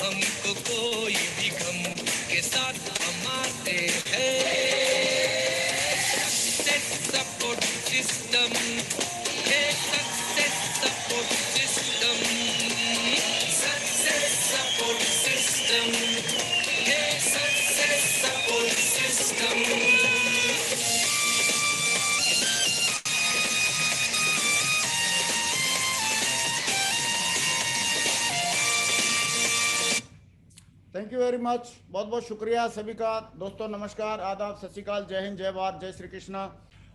हमको कोई भी गम के साथ हमारे हैं। सक्सेस सपोर्ट सिस्टम, ये success support system, success support system, ये success support system. Thank you very much. बहुत बहुत शुक्रिया सभी का। दोस्तों नमस्कार, आदाब, सत श्री अकाल, जय हिंद, जय भारत, जय श्री कृष्णा।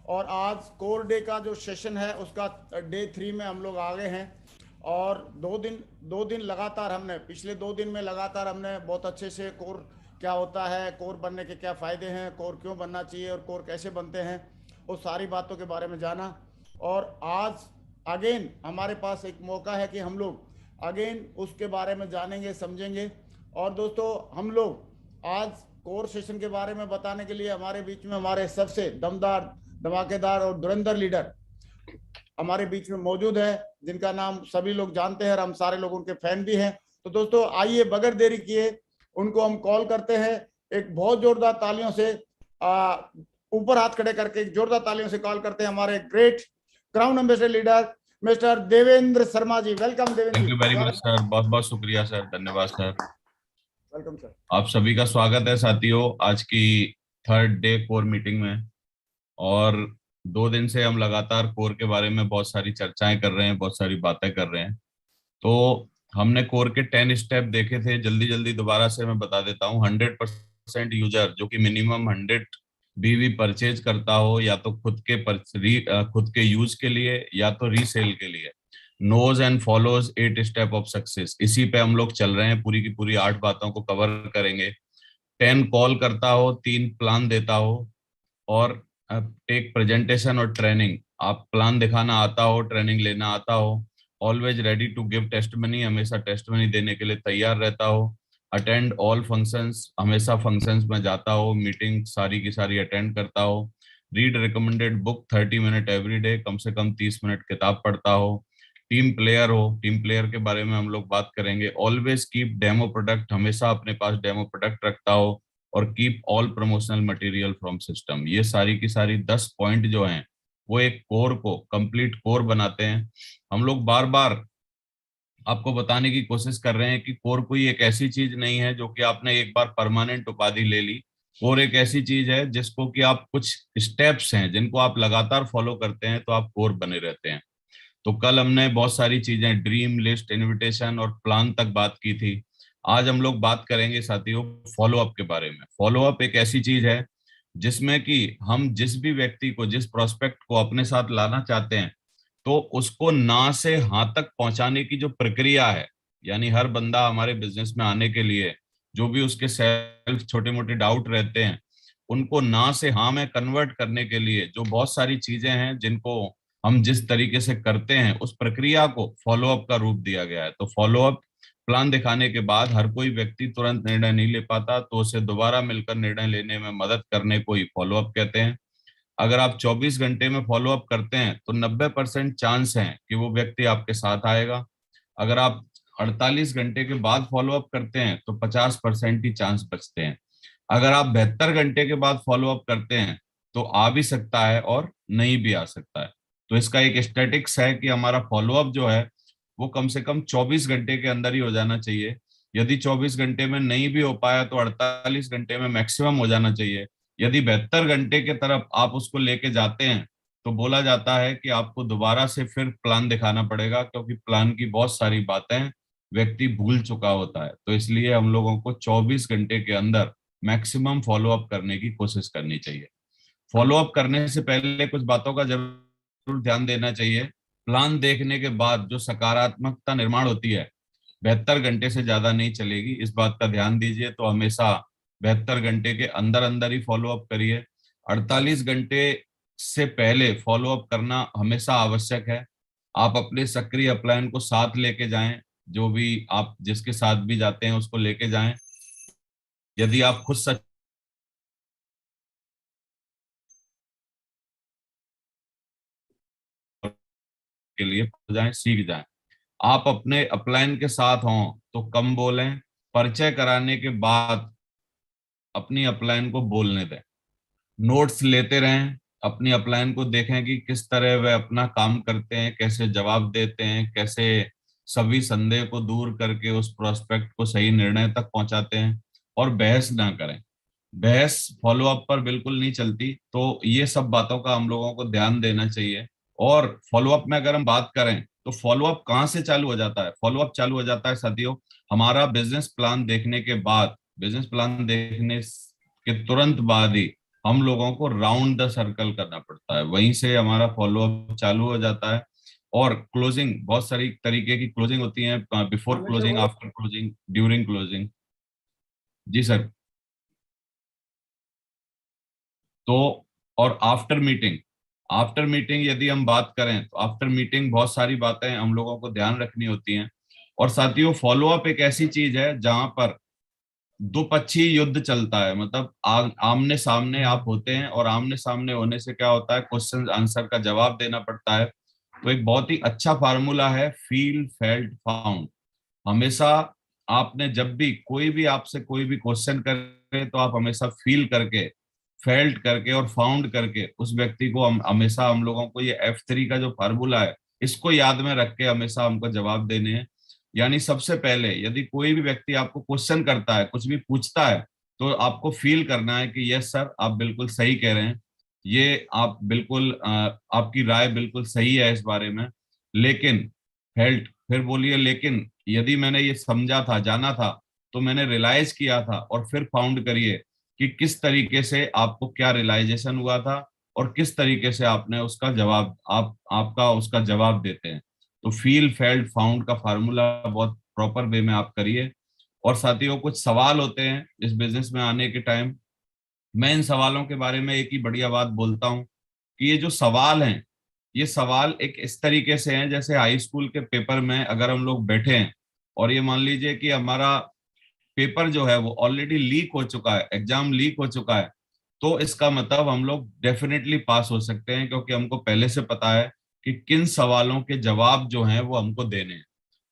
और आज कोर डे का जो सेशन है उसका डे 3 में हम लोग आ गए हैं। और दो दिन लगातार हमने पिछले 2 दिन में लगातार हमने बहुत अच्छे से कोर क्या होता है, कोर बनने के क्या फ़ायदे हैं, कोर क्यों बनना चाहिए और कोर कैसे बनते हैं, उस सारी बातों के बारे में जाना। और आज अगेन हमारे पास एक मौका है कि हम लोग अगेन उसके बारे में जानेंगे, समझेंगे। और दोस्तों हम लोग आज कोर सेशन के बारे में बताने के लिए हमारे बीच में हमारे सबसे दमदार, धमाकेदार और धुरंधर लीडर हमारे बीच में मौजूद है, जिनका नाम सभी लोग जानते हैं और हम सारे लोग उनके फैन भी हैं। तो दोस्तों आइए बगैर देरी किए उनको हम कॉल करते हैं। एक बहुत जोरदार तालियों से ऊपर हाथ खड़े करके जोरदार तालियों से कॉल करते हैं हमारे great crown ambassador leader mister Devendra Sharma ji. Welcome Devendra thank ji. You very much sir, बहुत बहुत शुक्रिया सर, धन्यवाद सर। Welcome sir. आप सभी का स्वागत है साथियों आज की थर्ड डे कोर मीटिंग में। और 2 दिन से हम लगातार कोर के बारे में बहुत सारी चर्चाएं कर रहे हैं, बहुत सारी बातें कर रहे हैं। तो हमने कोर के 10 स्टेप देखे थे, जल्दी जल्दी दोबारा से मैं बता देता हूँ। 100% यूजर जो कि मिनिमम 100 बीवी परचेज करता हो, या तो खुद के यूज के लिए या तो रीसेल के लिए, knows and follows 8 step of success, इसी पे हम लोग चल रहे हैं। पूरी की पूरी 8 बातों को कवर करेंगे। 10 कॉल करता हो, 3 प्लान देता हो, और टेक प्रेजेंटेशन और ट्रेनिंग। आप प्लान दिखाना आता हो, ट्रेनिंग लेना आता हो, always ready to give testimony, हमेशा टेस्टमनी देने के लिए तैयार रहता हो। अटेंड ऑल फंक्शंस, हमेशा फंक्शंस में जाता हो, मीटिंग सारी की सारी अटेंड करता हो। Read recommended book 30 minute every day, कम से कम 30 मिनट किताब पढ़ता हो। टीम प्लेयर हो, टीम प्लेयर के बारे में हम लोग बात करेंगे। ऑलवेज कीप डेमो प्रोडक्ट, हमेशा अपने पास डेमो प्रोडक्ट रखता हो। और keep all promotional material from system. ये सारी की सारी 10 पॉइंट जो हैं वो एक कोर को कंप्लीट कोर बनाते हैं। हम लोग बार बार आपको बताने की कोशिश कर रहे हैं कि कोर कोई एक ऐसी चीज नहीं है जो कि आपने एक बार परमानेंट उपाधि ले ली। कोर एक ऐसी चीज है जिसको कि आप कुछ स्टेप्स हैं जिनको आप लगातार फॉलो करते हैं तो आप कोर बने रहते हैं। तो कल हमने बहुत सारी चीजें, ड्रीम लिस्ट, इनविटेशन और प्लान तक बात की थी। आज हम लोग बात करेंगे साथियों फॉलो अप के बारे में। फॉलो अप एक ऐसी चीज है जिसमें कि हम जिस भी व्यक्ति को, जिस प्रोस्पेक्ट को अपने साथ लाना चाहते हैं, तो उसको ना से हाँ तक पहुंचाने की जो प्रक्रिया है, यानी हर बंदा हमारे बिजनेस में आने के लिए जो भी उसके सेल्फ छोटे मोटे डाउट रहते हैं, उनको ना से हाँ में कन्वर्ट करने के लिए जो बहुत सारी चीजें हैं जिनको हम जिस तरीके से करते हैं, उस प्रक्रिया को फॉलो अप का रूप दिया गया है। तो फॉलो अप प्लान दिखाने के बाद हर कोई व्यक्ति तुरंत निर्णय नहीं ले पाता, तो उसे दोबारा मिलकर निर्णय लेने में मदद करने को ही फॉलो अप कहते हैं। अगर आप 24 घंटे में फॉलो अप करते हैं तो 90% चांस है कि वो व्यक्ति आपके साथ आएगा। अगर आप 48 घंटे के बाद फॉलो अप करते हैं तो 50% ही चांस बचते हैं। अगर आप 72 घंटे के बाद फॉलो अप करते हैं तो आ भी सकता है और नहीं भी आ सकता है। तो इसका एक स्टैटिक्स है कि हमारा फॉलो अप जो है वो कम से कम 24 घंटे के अंदर ही हो जाना चाहिए। यदि 24 घंटे में नहीं भी हो पाया तो 48 घंटे में मैक्सिमम हो जाना चाहिए। यदि 72 घंटे की तरफ आप उसको लेके जाते हैं तो बोला जाता है कि आपको दोबारा से फिर प्लान दिखाना पड़ेगा, क्योंकि प्लान की बहुत सारी बातें व्यक्ति भूल चुका होता है। तो इसलिए हम लोगों को 24 घंटे के अंदर मैक्सिमम फॉलो अप करने की कोशिश करनी चाहिए। फॉलो अप करने से पहले कुछ बातों का जरूर ध्यान देना चाहिए। प्लान देखने के बाद जो सकारात्मकता निर्माण होती है 72 घंटे से ज्यादा नहीं चलेगी, इस बात का ध्यान दीजिए। तो हमेशा 72 घंटे के अंदर अंदर ही फॉलो अप करिए। 48 घंटे से पहले फॉलो अप करना हमेशा आवश्यक है। आप अपने सक्रिय अपलायन को साथ लेके जाएं, जो भी आप जिसके साथ भी जाते हैं उसको लेके जाएं। यदि आप खुद सच के लिए जाएं, सीख जाएं। आप अपने अपलाइन के साथ हों तो कम बोलें, परिचय कराने के बाद अपनी अपलाइन को बोलने दें, नोट्स लेते रहें, अपनी अपलाइन को देखें कि किस तरह वे अपना काम करते हैं, कैसे जवाब देते हैं, कैसे सभी संदेह को दूर करके उस प्रोस्पेक्ट को सही निर्णय तक पहुंचाते हैं। और बहस ना करें, बहस फॉलो अप पर बिल्कुल नहीं चलती। तो ये सब बातों का हम लोगों को ध्यान देना चाहिए। और फॉलो अप में अगर हम बात करें तो फॉलो अप कहाँ से चालू हो जाता है? फॉलो अप चालू हो जाता है साथियों हमारा बिजनेस प्लान देखने के बाद। बिजनेस प्लान देखने के तुरंत बाद ही हम लोगों को राउंड द सर्कल करना पड़ता है, वहीं से हमारा फॉलो अप चालू हो जाता है। और क्लोजिंग, बहुत सारी तरीके की क्लोजिंग होती है, बिफोर हमेशा क्लोजिंग, बोलो। After closing, during closing. जी सर। तो और आफ्टर मीटिंग, आफ्टर मीटिंग यदि हम बात करें तो आफ्टर मीटिंग बहुत सारी बातें हम लोगों को ध्यान रखनी होती हैं। और साथियों फॉलो अप एक ऐसी चीज है जहां पर दो पक्षी युद्ध चलता है, मतलब आमने सामने आप होते हैं, और आमने सामने होने से क्या होता है, क्वेश्चन आंसर का जवाब देना पड़ता है। तो एक बहुत ही अच्छा फार्मूला है, फील फेल्ट फाउंड। हमेशा आपने जब भी कोई भी आपसे कोई भी क्वेश्चन करे तो आप हमेशा फील करके, फेल्ट करके और फाउंड करके उस व्यक्ति को हमेशा हम लोगों को ये F3 का जो फार्मूला है इसको याद में रख के हमेशा हमको जवाब देने हैं। यानी सबसे पहले यदि कोई भी व्यक्ति आपको क्वेश्चन करता है, कुछ भी पूछता है, तो आपको फील करना है कि यस सर आप बिल्कुल सही कह रहे हैं, ये आप बिल्कुल आपकी राय बिल्कुल सही है इस बारे में। लेकिन फेल्ट, फिर बोलिए लेकिन यदि मैंने ये समझा था, जाना था, तो मैंने रियलाइज किया था। और फिर फाउंड करिए कि किस तरीके से आपको क्या रियलाइजेशन हुआ था और किस तरीके से आपने उसका जवाब, आपका उसका जवाब देते हैं। तो फील फेल्ट फाउंड का फार्मूला बहुत प्रॉपर वे में आप करिए। और साथियों कुछ सवाल होते हैं इस बिजनेस में आने के टाइम, मैं इन सवालों के बारे में एक ही बढ़िया बात बोलता हूँ कि ये जो सवाल हैं, ये सवाल एक इस तरीके से हैं जैसे हाई स्कूल के पेपर में अगर हम लोग बैठे हैं और ये मान लीजिए कि हमारा पेपर जो है वो ऑलरेडी लीक हो चुका है, एग्जाम लीक हो चुका है, तो इसका मतलब हम लोग डेफिनेटली पास हो सकते हैं, क्योंकि हमको पहले से पता है कि किन सवालों के जवाब जो हैं वो हमको देने हैं।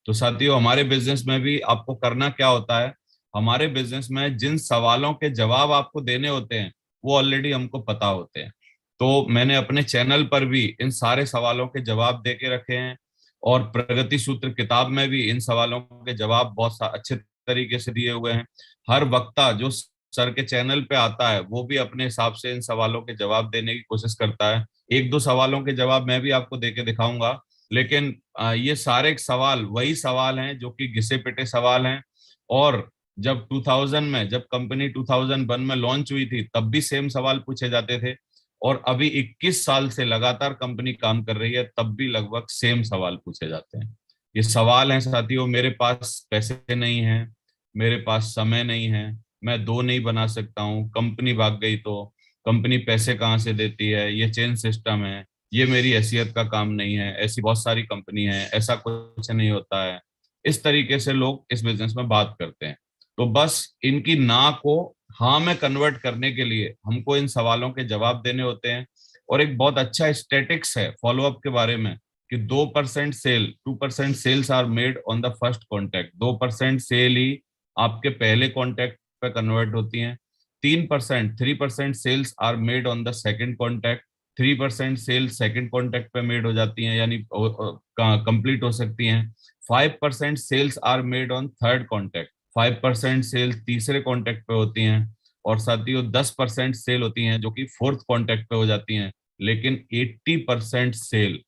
तो साथियों हमारे बिजनेस में भी आपको करना क्या होता है, हमारे बिजनेस में जिन सवालों के जवाब आपको देने होते हैं वो ऑलरेडी हमको पता होते हैं। तो मैंने अपने चैनल पर भी इन सारे सवालों के जवाब दे के रखे हैं, और प्रगति सूत्र किताब में भी इन सवालों के जवाब बहुत अच्छे तरीके से दिए हुए हैं। हर वक्ता जो सर के चैनल पे आता है वो भी अपने हिसाब से इन सवालों के जवाब देने की कोशिश करता है। एक दो सवालों के जवाब मैं भी आपको दे के दिखाऊंगा, लेकिन ये सारे सवाल वही सवाल हैं जो कि घिसे पिटे सवाल हैं। और जब 2000 में, जब कंपनी 2001 में लॉन्च हुई थी तब भी सेम सवाल पूछे जाते थे, और अभी 21 साल से लगातार कंपनी काम कर रही है तब भी लगभग सेम सवाल पूछे जाते हैं। ये सवाल हैं साथियों, मेरे पास पैसे नहीं है, मेरे पास समय नहीं है, मैं दो नहीं बना सकता हूँ, कंपनी भाग गई तो कंपनी पैसे कहाँ से देती है, ये चेन सिस्टम है, ये मेरी हैसियत का काम नहीं है, ऐसी बहुत सारी कंपनी है, ऐसा कुछ नहीं होता है। इस तरीके से लोग इस बिजनेस में बात करते हैं। तो बस इनकी ना को हाँ में कन्वर्ट करने के लिए हमको इन सवालों के जवाब देने होते हैं। और एक बहुत अच्छा स्टेटिक्स है फॉलोअप के बारे में कि 2% sale, 2% sales are made on the first contact. 2% sale ही आपके पहले कॉन्टेक्ट पे कन्वर्ट होती हैं। 3%, 3% sales are made on the second contact. 3% sale second contact पे मेड हो जाती हैं, यानी कंप्लीट हो सकती हैं। 5% sales are made on third contact. 5% sale तीसरे कॉन्टेक्ट पे होती हैं। और साथियों 10% सेल होती हैं जो कि फोर्थ कॉन्टेक्ट पे हो जाती हैं। लेकिन 80% सेल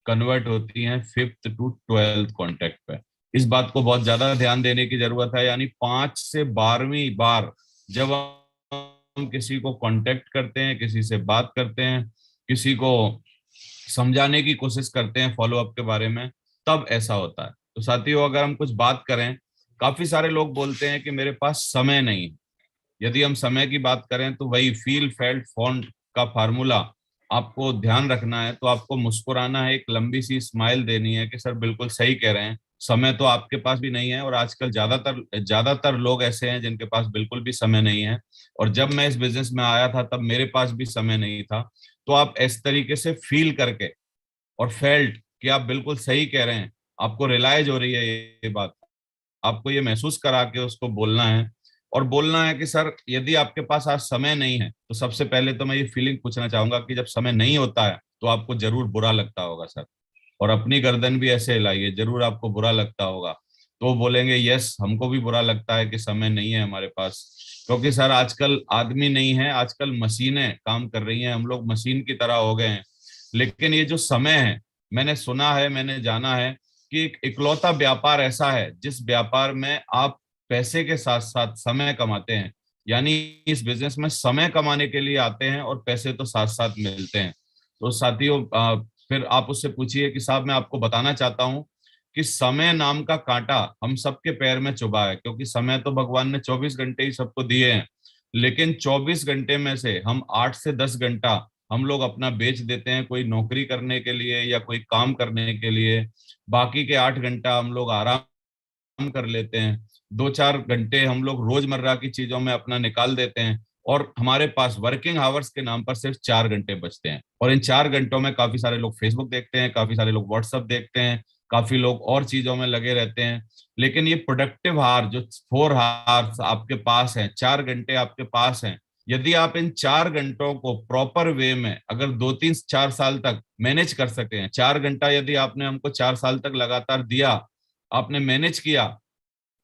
कन्वर्ट होती हैं फिफ्थ टू ट्वेल्थ कॉन्टेक्ट पे। इस बात को बहुत ज्यादा ध्यान देने की जरूरत है, यानी 5 से 12वीं बार जब हम किसी को कांटेक्ट करते हैं, किसी से बात करते हैं, किसी को समझाने की कोशिश करते हैं फॉलो अप के बारे में, तब ऐसा होता है। तो साथियों अगर हम कुछ बात करें, काफी सारे लोग बोलते हैं कि मेरे पास समय नहीं है। यदि हम समय की बात करें तो वही फील फेल्ट फॉन्ट का फार्मूला आपको ध्यान रखना है। तो आपको मुस्कुराना है, एक लंबी सी स्माइल देनी है कि सर बिल्कुल सही कह रहे हैं, समय तो आपके पास भी नहीं है। और आजकल ज्यादातर ज्यादातर लोग ऐसे हैं जिनके पास बिल्कुल भी समय नहीं है। और जब मैं इस बिजनेस में आया था तब मेरे पास भी समय नहीं था। तो आप इस तरीके से फील करके और फेल्ट कि आप बिल्कुल सही कह रहे हैं, आपको रियलाइज हो रही है ये बात, आपको ये महसूस करा के उसको बोलना है, और बोलना है कि सर यदि आपके पास आज समय नहीं है, तो सबसे पहले तो मैं ये फीलिंग पूछना चाहूंगा कि जब समय नहीं होता है तो आपको जरूर बुरा लगता होगा सर, और अपनी गर्दन भी ऐसे हिलाइए, जरूर आपको बुरा लगता होगा। तो वो बोलेंगे यस, हमको भी बुरा लगता है कि समय नहीं है हमारे पास, क्योंकि सर आजकल आदमी नहीं है, आजकल मशीनें काम कर रही हैं, हम लोग मशीन की तरह हो गए हैं। लेकिन ये जो समय है, मैंने सुना है, मैंने जाना है कि एक इकलौता व्यापार ऐसा है जिस व्यापार में आप पैसे के साथ साथ समय कमाते हैं। यानी इस बिजनेस में समय कमाने के लिए आते हैं और पैसे तो साथ साथ मिलते हैं। तो साथियों, फिर आप उससे पूछिए कि साहब मैं आपको बताना चाहता हूँ कि समय नाम का कांटा हम सबके पैर में चुभा है, क्योंकि समय तो भगवान ने 24 घंटे ही सबको दिए हैं, लेकिन 24 घंटे में से हम 8 से 10 घंटा हम लोग अपना बेच देते हैं कोई नौकरी करने के लिए या कोई काम करने के लिए। बाकी के 8 घंटा हम लोग आराम कर लेते हैं, 2-4 घंटे हम लोग रोजमर्रा की चीजों में अपना निकाल देते हैं, और हमारे पास वर्किंग आवर्स के नाम पर सिर्फ 4 घंटे बचते हैं। और इन 4 घंटों में काफी सारे लोग फेसबुक देखते हैं, काफी सारे लोग व्हाट्सएप देखते हैं, काफी लोग और चीजों में लगे रहते हैं। लेकिन ये प्रोडक्टिव हार जो 4 हार्स आपके पास है, 4 घंटे आपके पास हैं, यदि आप इन 4 घंटों को प्रॉपर वे में अगर 2-3-4 साल तक मैनेज कर सके हैं, 4 घंटा यदि आपने हमको 4 साल तक लगातार दिया, आपने मैनेज किया,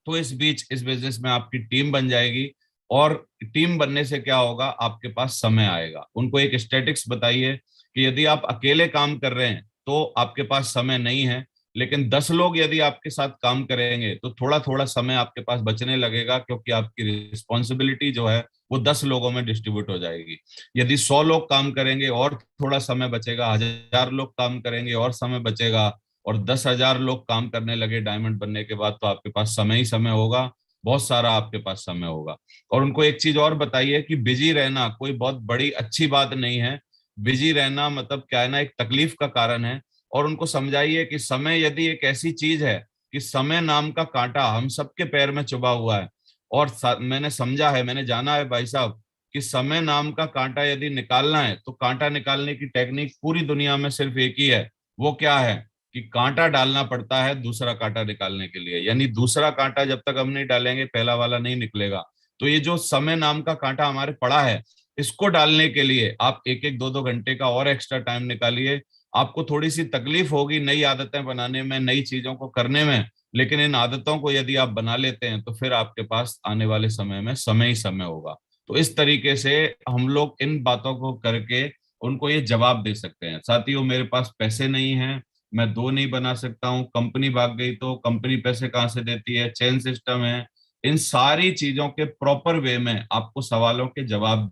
तो इस बीच इस बिजनेस में आपकी टीम बन जाएगी। और टीम बनने से क्या होगा, आपके पास समय आएगा। उनको एक स्टैटिक्स बताइए कि यदि आप अकेले काम कर रहे हैं तो आपके पास समय नहीं है, लेकिन 10 लोग यदि आपके साथ काम करेंगे तो थोड़ा थोड़ा समय आपके पास बचने लगेगा, क्योंकि आपकी रिस्पॉन्सिबिलिटी जो है वो 10 लोगों में डिस्ट्रीब्यूट हो जाएगी। यदि 100 लोग काम करेंगे और थोड़ा समय बचेगा, 1000 लोग काम करेंगे और समय बचेगा, और 10,000 लोग काम करने लगे डायमंड बनने के बाद, तो आपके पास समय ही समय होगा, बहुत सारा आपके पास समय होगा। और उनको एक चीज और बताइए कि बिजी रहना कोई बहुत बड़ी अच्छी बात नहीं है। बिजी रहना मतलब क्या है ना, एक तकलीफ का कारण है। और उनको समझाइए कि समय यदि एक ऐसी चीज है कि समय नाम का कांटा हम सबके पैर में चुभा हुआ है। और मैंने समझा है, मैंने जाना है भाई साहब, कि समय नाम का कांटा यदि निकालना है तो कांटा निकालने की टेक्निक पूरी दुनिया में सिर्फ एक ही है। वो क्या है कि कांटा डालना पड़ता है दूसरा कांटा निकालने के लिए, यानी दूसरा कांटा जब तक हम नहीं डालेंगे पहला वाला नहीं निकलेगा। तो ये जो समय नाम का कांटा हमारे पड़ा है, इसको डालने के लिए आप 1-1 2-2 घंटे का और एक्स्ट्रा टाइम निकालिए। आपको थोड़ी सी तकलीफ होगी नई आदतें बनाने में, नई चीजों को करने में, लेकिन इन आदतों को यदि आप बना लेते हैं तो फिर आपके पास आने वाले समय में समय ही समय होगा। तो इस तरीके से हम लोग इन बातों को करके उनको ये जवाब दे सकते हैं। साथियों, मेरे पास पैसे नहीं है, मैं दो नहीं बना सकता हूँ, कंपनी भाग गई तो कंपनी पैसे कहाँ से देती है, चेन सिस्टम है, इन सारी चीजों के प्रॉपर वे में आपको सवालों के जवाब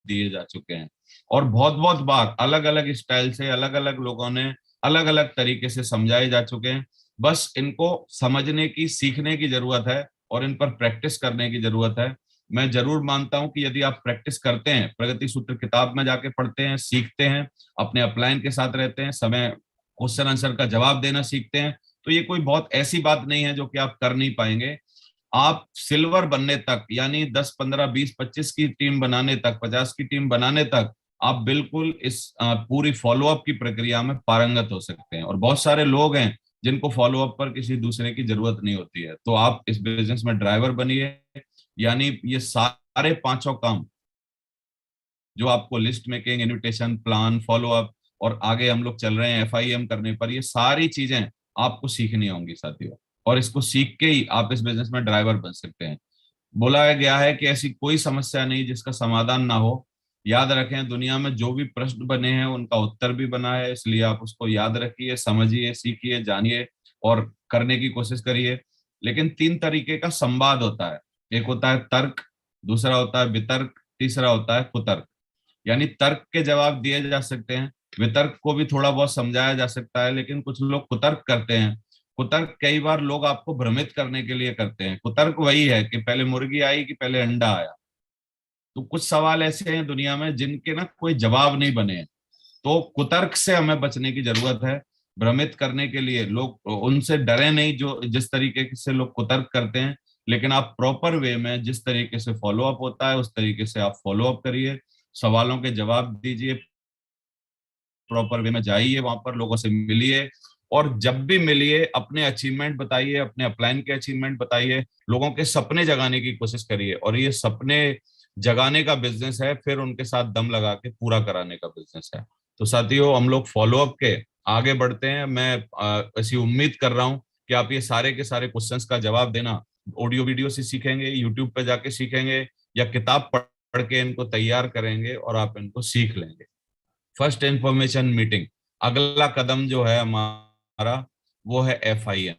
दिए जा चुके हैं। और बहुत बहुत बार अलग अलग स्टाइल से अलग अलग लोगों ने अलग अलग तरीके से समझाए जा चुके हैं। बस इनको समझने की, सीखने की जरूरत है और इन पर प्रैक्टिस करने की जरूरत है। मैं जरूर मानता हूं कि यदि आप प्रैक्टिस करते हैं, प्रगति सूत्र किताब में जाके पढ़ते हैं, सीखते हैं, अपने अपलाइन के साथ रहते हैं, समय क्वेश्चन आंसर का जवाब देना सीखते हैं, तो ये कोई बहुत ऐसी बात नहीं है जो कि आप कर नहीं पाएंगे। आप सिल्वर बनने तक, यानी 10 15 20 25 की टीम बनाने तक, 50 की टीम बनाने तक आप बिल्कुल इस पूरी फॉलोअप की प्रक्रिया में पारंगत हो सकते हैं। और बहुत सारे लोग हैं जिनको फॉलोअप पर किसी दूसरे की जरूरत नहीं होती है। तो आप इस बिजनेस में ड्राइवर बनिए, यानी ये सारे पांचों काम जो आपको list making, invitation, plan, follow up, और आगे हम लोग चल रहे हैं FIM करने पर, ये सारी चीजें आपको सीखनी होंगी साथियों। और इसको सीख के ही आप इस बिजनेस में ड्राइवर बन सकते हैं। बोला गया है कि ऐसी कोई समस्या नहीं जिसका समाधान ना हो। याद रखें, दुनिया में जो भी प्रश्न बने हैं उनका उत्तर भी बना है, इसलिए आप उसको याद रखिए, समझिए, सीखिए, जानिए और करने की कोशिश करिए। लेकिन 3 तरीके का संवाद होता है। एक होता है तर्क, दूसरा होता है वितर्क, तीसरा होता है कुतर्क। यानी तर्क के जवाब दिए जा सकते हैं, वितर्क को भी थोड़ा बहुत समझाया जा सकता है, लेकिन कुछ लोग कुतर्क करते हैं। कुतर्क कई बार लोग आपको भ्रमित करने के लिए करते हैं। कुतर्क वही है कि पहले मुर्गी आई कि पहले अंडा आया। तो कुछ सवाल ऐसे हैं दुनिया में जिनके ना कोई जवाब नहीं बने हैं। तो कुतर्क से हमें बचने की जरूरत है। भ्रमित करने के लिए लोग, उनसे डरे नहीं जो जिस तरीके से लोग कुतर्क करते हैं, लेकिन आप प्रॉपर वे में जिस तरीके से फॉलो अप होता है उस तरीके से आप फॉलो अप करिए, सवालों के जवाब दीजिए, प्रॉपर वे में जाइए, वहां पर लोगों से मिलिए और जब भी मिलिए अपने अचीवमेंट बताइए, अपने अपलाइन के अचीवमेंट बताइए, लोगों के सपने जगाने की कोशिश करिए। और ये सपने जगाने का बिजनेस है, फिर उनके साथ दम लगा के पूरा कराने का बिजनेस है। तो साथियों, हम लोग फॉलोअप के आगे बढ़ते हैं। मैं ऐसी उम्मीद कर रहा हूं कि आप ये सारे के सारे क्वेश्चंस का जवाब देना ऑडियो वीडियो से सीखेंगे, यूट्यूब पे जाके सीखेंगे, या किताब पढ़ के इनको तैयार करेंगे और आप इनको सीख लेंगे। फर्स्ट इंफॉर्मेशन मीटिंग, अगला कदम जो है हमारा वो है FIM।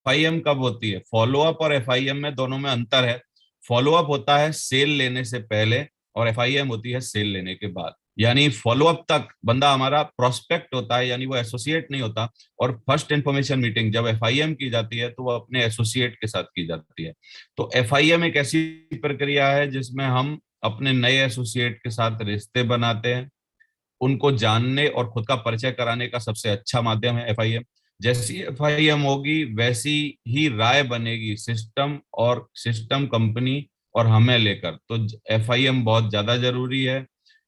FIM कब होती है? फॉलोअप और FIM में दोनों में अंतर है। फॉलोअप होता है सेल लेने से पहले और FIM होती है सेल लेने के बाद। यानी फॉलोअप तक बंदा हमारा प्रोस्पेक्ट होता है, यानी वो एसोसिएट नहीं होता। और फर्स्ट इंफॉर्मेशन मीटिंग जब FIM की जाती है तो वो अपने एसोसिएट के साथ की जाती है। तो FIM एक ऐसी प्रक्रिया है जिसमें हम अपने नए एसोसिएट के साथ रिश्ते बनाते हैं, उनको जानने और खुद का परिचय कराने का सबसे अच्छा माध्यम है FIM। जैसी FIM होगी वैसी ही राय बनेगी सिस्टम और सिस्टम कंपनी और हमें लेकर। तो FIM बहुत ज्यादा जरूरी है,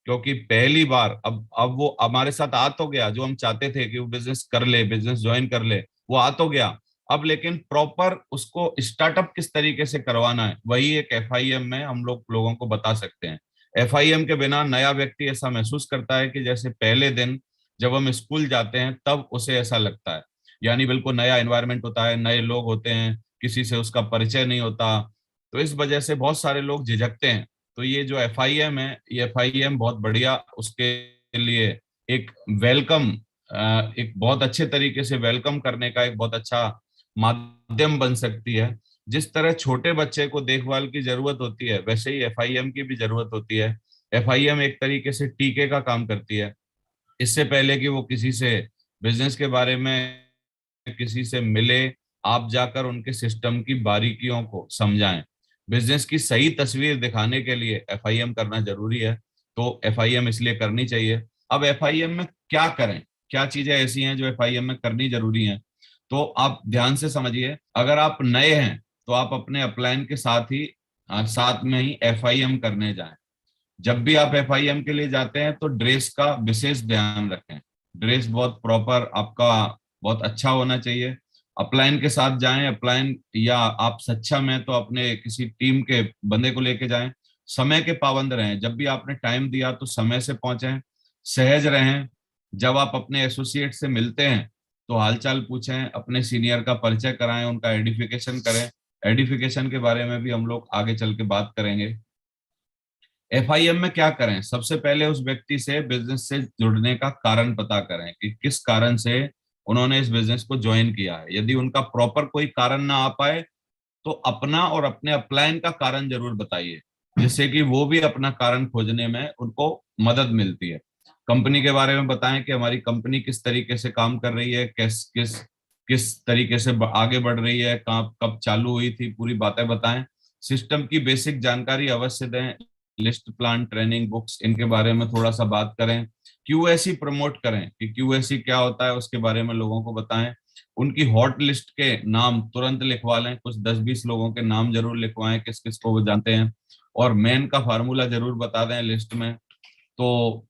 क्योंकि पहली बार अब वो हमारे साथ आ तो गया, जो हम चाहते थे कि वो बिजनेस कर ले, बिजनेस ज्वाइन कर ले, वो आ तो गया। अब लेकिन प्रॉपर उसको स्टार्टअप किस तरीके से करवाना है, वही एक FIM में हम लोगों को बता सकते हैं। FIM के बिना नया व्यक्ति ऐसा महसूस करता है कि जैसे पहले दिन जब हम स्कूल जाते हैं तब उसे ऐसा लगता है। यानी बिल्कुल नया एनवायरनमेंट होता है, नए लोग होते हैं, किसी से उसका परिचय नहीं होता, तो इस वजह से बहुत सारे लोग झिझकते हैं। तो ये जो FIM है, ये FIM बहुत बढ़िया उसके लिए एक वेलकम, एक बहुत अच्छे तरीके से वेलकम करने का एक बहुत अच्छा माध्यम बन सकती है। जिस तरह छोटे बच्चे को देखभाल की जरूरत होती है, वैसे ही FIM की भी जरूरत होती है। FIM एक तरीके से टीके का काम करती है। इससे पहले कि वो किसी से बिजनेस के बारे में किसी से मिले, आप जाकर उनके सिस्टम की बारीकियों को समझाएं। बिजनेस की सही तस्वीर दिखाने के लिए FIM करना जरूरी है। तो FIM इसलिए करनी चाहिए। अब FIM में क्या करें, क्या चीजें ऐसी हैं जो FIM में करनी जरूरी हैं? तो आप ध्यान से समझिए। अगर आप नए हैं तो आप अपने अपलाइन के साथ ही साथ में ही FIM करने जाएं। जब भी आप FIM के लिए जाते हैं तो ड्रेस का विशेष ध्यान रखें। ड्रेस बहुत प्रॉपर आपका बहुत अच्छा होना चाहिए। अपलाइन के साथ जाएं, अपलाइन या आप सक्षम हैं तो अपने किसी टीम के बंदे को लेके जाएं। समय के पाबंद रहें, जब भी आपने टाइम दिया तो समय से पहुंचें। सहज रहें। जब आप अपने एसोसिएट से मिलते हैं तो हालचाल पूछें, अपने सीनियर का परिचय कराएं, उनका एडिफिकेशन करें। एडिफिकेशन के बारे में भी हम लोग आगे चल के बात करेंगे। FIM में क्या करें? सबसे पहले उस व्यक्ति से बिजनेस से जुड़ने का कारण पता करें कि किस कारण से उन्होंने इस बिजनेस को ज्वाइन किया है। यदि उनका प्रॉपर कोई कारण ना आ पाए तो अपना और अपने अपलाइन का कारण जरूर बताइए, जिससे कि वो भी अपना कारण खोजने में उनको मदद मिलती है। कंपनी के बारे में बताएं कि हमारी कंपनी किस तरीके से काम कर रही है, किस किस किस तरीके से आगे बढ़ रही है, कब कब चालू हुई थी, पूरी बातें बताएं। सिस्टम की बेसिक जानकारी अवश्य दें। लिस्ट, प्लान, ट्रेनिंग, बुक्स, इनके बारे में थोड़ा सा बात करें। QSE प्रमोट करें कि QSE क्या होता है, उसके बारे में लोगों को बताएं। उनकी हॉट लिस्ट के नाम तुरंत लिखवा लें, कुछ 10-20 लोगों के नाम जरूर लिखवाएं किस किस को वो जानते हैं। और मैन का फार्मूला जरूर बता दें लिस्ट में। तो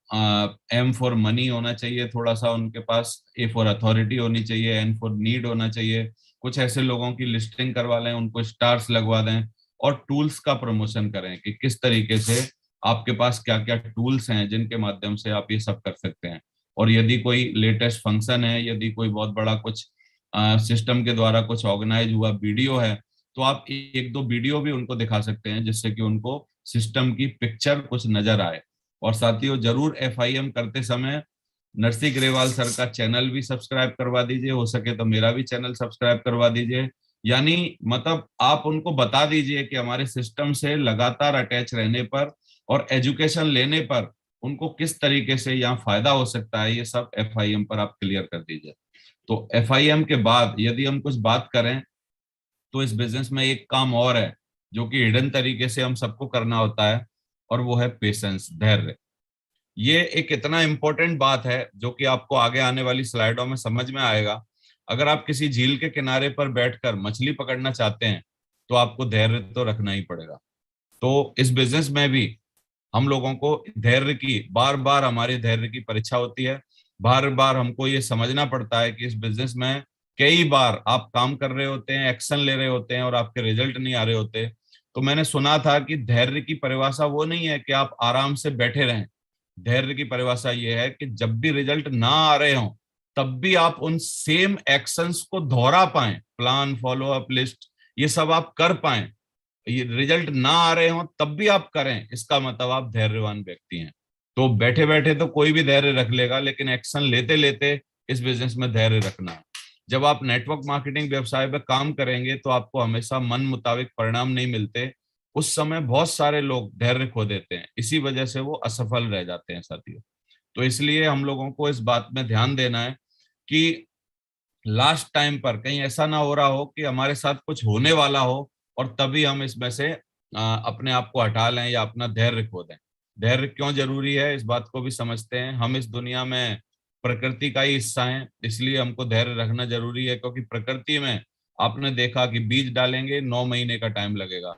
M फॉर मनी होना चाहिए थोड़ा सा उनके पास, A फॉर अथॉरिटी होनी चाहिए, N फॉर नीड होना चाहिए। कुछ ऐसे लोगों की लिस्टिंग करवा लें, उनको स्टार्स लगवा दें। और टूल्स का प्रमोशन करें कि किस तरीके से आपके पास क्या क्या टूल्स हैं जिनके माध्यम से आप ये सब कर सकते हैं। और यदि कोई लेटेस्ट फंक्शन है, यदि कोई बहुत बड़ा कुछ सिस्टम के द्वारा कुछ ऑर्गेनाइज हुआ वीडियो है, तो आप एक दो वीडियो भी उनको दिखा सकते हैं, जिससे कि उनको सिस्टम की पिक्चर कुछ नजर आए। और साथियों, जरूर FIM करते समय नरसी ग्रेवाल सर का चैनल भी सब्सक्राइब करवा दीजिए, हो सके तो मेरा भी चैनल सब्सक्राइब करवा दीजिए। यानी मतलब आप उनको बता दीजिए कि हमारे सिस्टम से लगातार अटैच रहने पर और एजुकेशन लेने पर उनको किस तरीके से यहाँ फायदा हो सकता है, ये सब FIM पर आप क्लियर कर दीजिए। तो FIM के बाद यदि हम कुछ बात करें तो इस बिजनेस में एक काम और है जो कि हिडन तरीके से हम सबको करना होता है, और वो है पेशेंस, धैर्य। ये एक इतना इंपॉर्टेंट बात है जो कि आपको आगे आने वाली स्लाइडों में समझ में आएगा। अगर आप किसी झील के किनारे पर बैठकर मछली पकड़ना चाहते हैं तो आपको धैर्य तो रखना ही पड़ेगा। तो इस बिजनेस में भी हम लोगों को धैर्य की, बार बार हमारे धैर्य की परीक्षा होती है। बार बार हमको ये समझना पड़ता है कि इस बिजनेस में कई बार आप काम कर रहे होते हैं, एक्शन ले रहे होते हैं और आपके रिजल्ट नहीं आ रहे होते। तो मैंने सुना था कि धैर्य की परिभाषा वो नहीं है कि आप आराम से बैठे रहें। धैर्य की परिभाषा ये है कि जब भी रिजल्ट ना आ रहे हो तब भी आप उन सेम एक्शंस को दोहरा पाएं, प्लान, फॉलो अप, लिस्ट, ये सब आप कर पाएं। ये रिजल्ट ना आ रहे हो तब भी आप करें, इसका मतलब आप धैर्यवान व्यक्ति हैं। तो बैठे बैठे तो कोई भी धैर्य रख लेगा, लेकिन एक्शन लेते लेते इस बिजनेस में धैर्य रखना है। जब आप नेटवर्क मार्केटिंग व्यवसाय में काम करेंगे तो आपको हमेशा मन मुताबिक परिणाम नहीं मिलते। उस समय बहुत सारे लोग धैर्य खो देते हैं, इसी वजह से वो असफल रह जाते हैं साथियों। तो इसलिए हम लोगों को इस बात में ध्यान देना है कि लास्ट टाइम पर कहीं ऐसा ना हो रहा हो कि हमारे साथ कुछ होने वाला हो और तभी हम इसमें से अपने आप को हटा लें या अपना धैर्य खो दें। धैर्य क्यों जरूरी है इस बात को भी समझते हैं। हम इस दुनिया में प्रकृति का ही हिस्सा हैं, इसलिए हमको धैर्य रखना जरूरी है। क्योंकि प्रकृति में आपने देखा कि बीज डालेंगे 9 महीने का टाइम लगेगा,